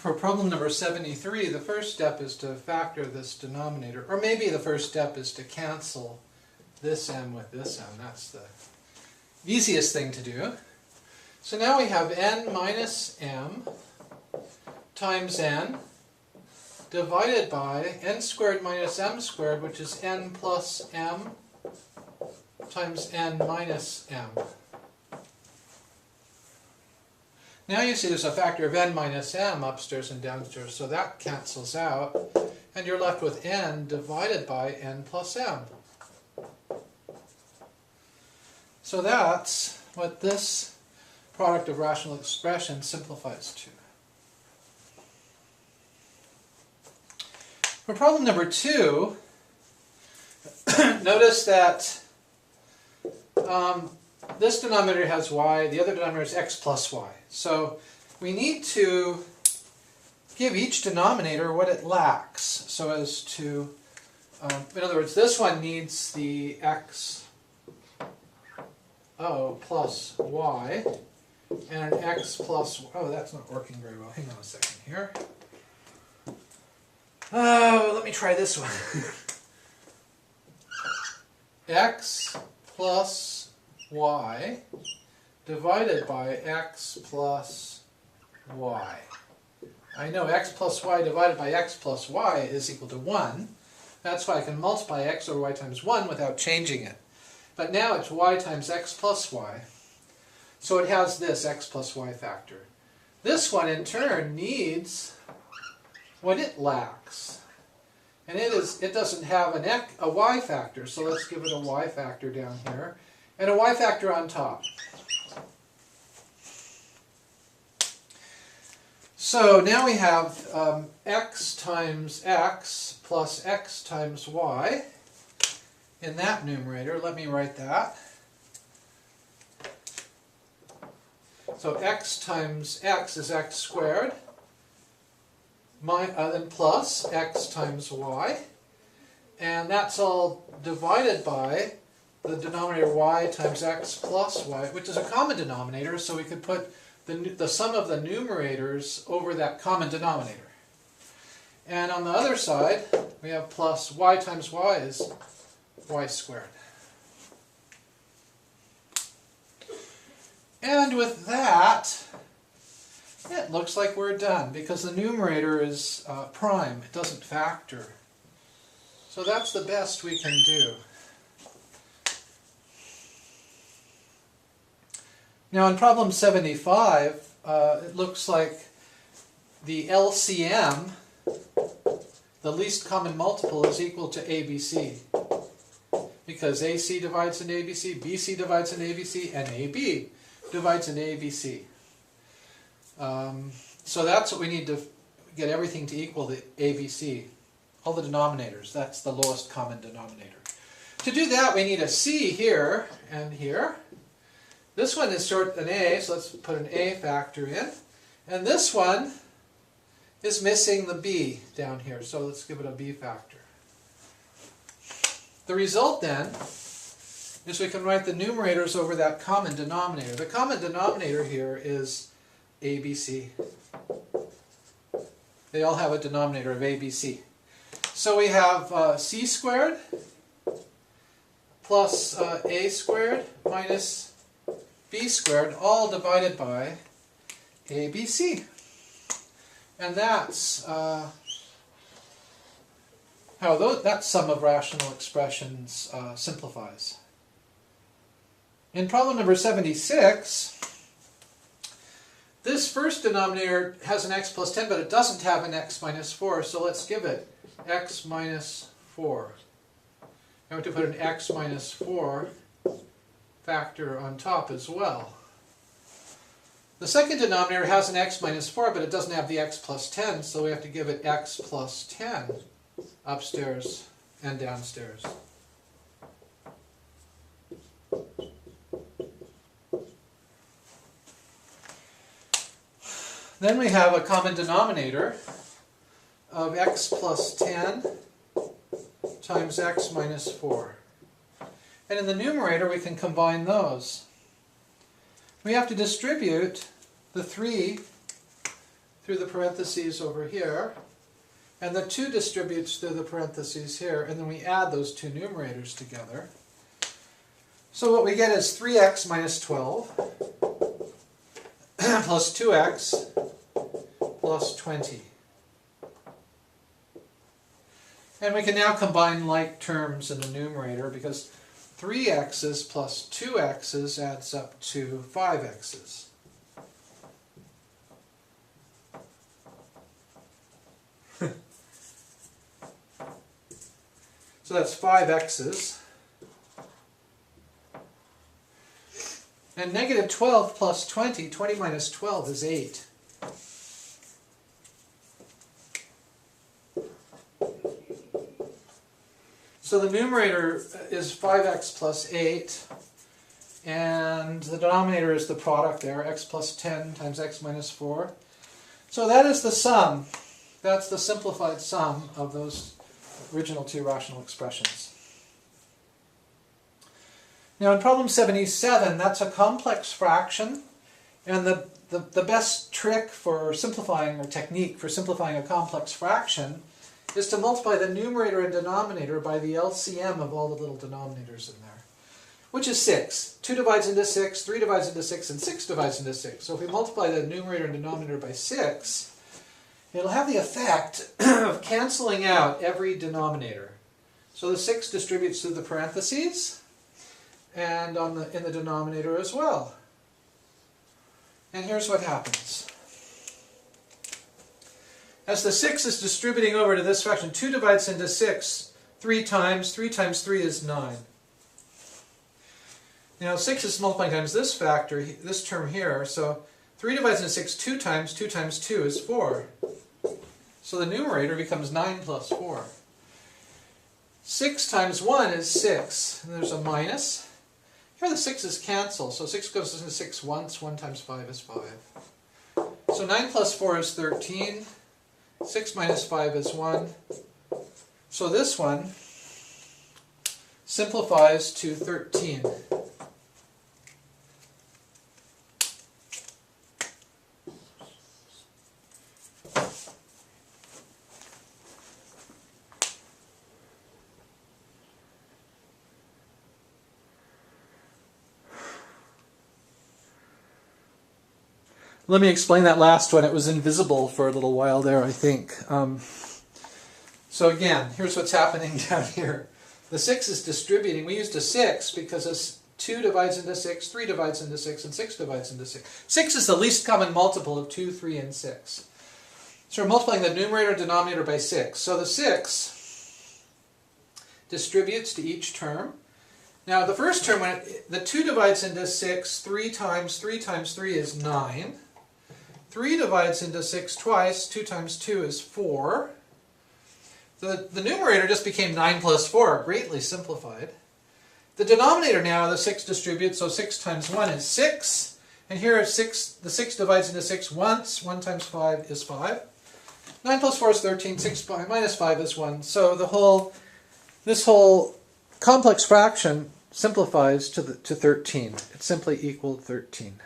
For problem number 73, the first step is to factor this denominator, or maybe the first step is to cancel this m with this m. That's the easiest thing to do. So now we have n minus m times n divided by n squared minus m squared, which is n plus m times n minus m. Now you see there's a factor of n minus m upstairs and downstairs, so that cancels out, and you're left with n divided by n plus m. So that's what this product of rational expressions simplifies to. For problem number 2, notice that this denominator has y, the other denominator is x plus y. So we need to give each denominator what it lacks, so as to, in other words, this one needs the x plus y, and x plus, that's not working very well. Hang on a second here. Let me try this one. X plus y divided by x plus y. I know x plus y divided by x plus y is equal to 1. That's why I can multiply x over y times 1 without changing it. But now it's y times x plus y. So it has this x plus y factor. This one in turn needs what it lacks. And it doesn't have a y factor, so let's give it a y factor down here, and a y factor on top. So now we have x times x plus x times y in that numerator. Let me write that. So x times x is x squared, then plus x times y, and that's all divided by the denominator y times x plus y, which is a common denominator, so we could put the sum of the numerators over that common denominator. And on the other side, we have plus y times y is y squared. And with that, it looks like we're done, because the numerator is prime. It doesn't factor. So that's the best we can do. Now in problem 75, it looks like the LCM, the least common multiple, is equal to ABC. Because AC divides into ABC, BC divides into ABC, and AB divides into ABC. So that's what we need to get everything to equal to ABC. All the denominators, that's the lowest common denominator. To do that, we need a C here and here. This one is short an A, so let's put an A factor in. And this one is missing the B down here, so let's give it a B factor. The result then is we can write the numerators over that common denominator. The common denominator here is ABC. They all have a denominator of ABC. So we have C squared plus A squared minus B squared, all divided by ABC. And that's how that sum of rational expressions simplifies. In problem number 76, this first denominator has an x plus 10, but it doesn't have an x minus 4, so let's give it x minus 4. I want to put an x minus 4 factor on top as well. The second denominator has an x minus 4, but it doesn't have the x plus 10, so we have to give it x plus 10 upstairs and downstairs. Then we have a common denominator of x plus 10 times x minus 4. And in the numerator we can combine those. We have to distribute the 3 through the parentheses over here, and the 2 distributes through the parentheses here, and then we add those two numerators together. So what we get is 3x minus 12 plus 2x plus 20. And we can now combine like terms in the numerator because 3x's plus 2x's adds up to 5x's. So that's 5x's. And negative 12 plus 20, 20 minus 12 is 8. So the numerator is 5x plus 8, and the denominator is the product there, x plus 10 times x minus 4. So that is the sum. That's the simplified sum of those original 2 rational expressions. Now in problem 77, that's a complex fraction, and the best trick for simplifying, or technique for simplifying a complex fraction, is to multiply the numerator and denominator by the LCM of all the little denominators in there, which is 6. 2 divides into 6, 3 divides into 6, and 6 divides into 6. So if we multiply the numerator and denominator by 6, it'll have the effect of canceling out every denominator. So the 6 distributes through the parentheses, and in the denominator as well. And here's what happens. As the 6 is distributing over to this fraction, 2 divides into 6 3 times. 3 times 3 is 9. Now 6 is multiplying times this factor, this term here, so 3 divides into 6 2 times. 2 times 2 is 4. So the numerator becomes 9 plus 4. 6 times 1 is 6, and there's a minus. Here the 6's cancel, so 6 goes into 6 once, 1 times 5 is 5. So 9 plus 4 is 13. 6 minus 5 is 1. So this one simplifies to 13. Let me explain that last one. It was invisible for a little while there, I think. So again, here's what's happening down here. The 6 is distributing. We used a 6 because 2 divides into 6, 3 divides into 6, and 6 divides into 6. 6 is the least common multiple of 2, 3, and 6. So we're multiplying the numerator and denominator by 6. So the 6 distributes to each term. Now the first term, when the 2 divides into 6 3 times 3 times 3 is 9. 3 divides into 6 twice. 2 times 2 is 4. The numerator just became 9 plus 4, greatly simplified. The denominator now, the 6 distributes, so 6 times 1 is 6. And here the 6 divides into 6 once. 1 times 5 is 5. 9 plus 4 is 13. 6 minus 5 is 1. So this whole complex fraction simplifies to 13. It's simply equal to 13.